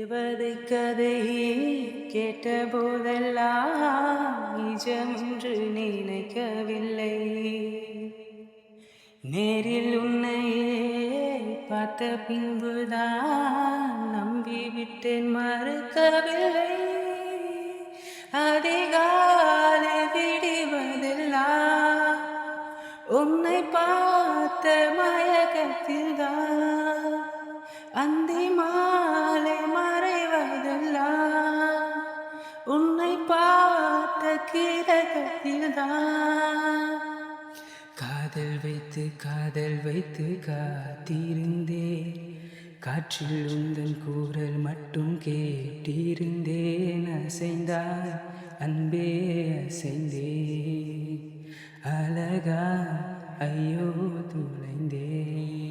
தேவதை கதை கேட்டபோதெல்லாம் நிஜமென்று நினைக்கவில்லை. நேரில் உன்னையே பார்த்த பின்புதான் நம்பிவிட்டேன், மறுக்கவில்லை. அதிகாலை விடுவதெல்லாம் உன்னை பார்த்த மயக்கத்தில்தான், அந்தி மாலை மறைவதெல்லாம் உன்னை பார்த்த கிரகத்தில்தான். காதல் வைத்து காத்திருந்தேன், காற்றில் உந்தன் கூறல் மட்டும் கேட்டிருந்தேன். அசைந்தாய் அன்பே அசைந்தேன், அழகா ஐயோ துளைந்தேன்.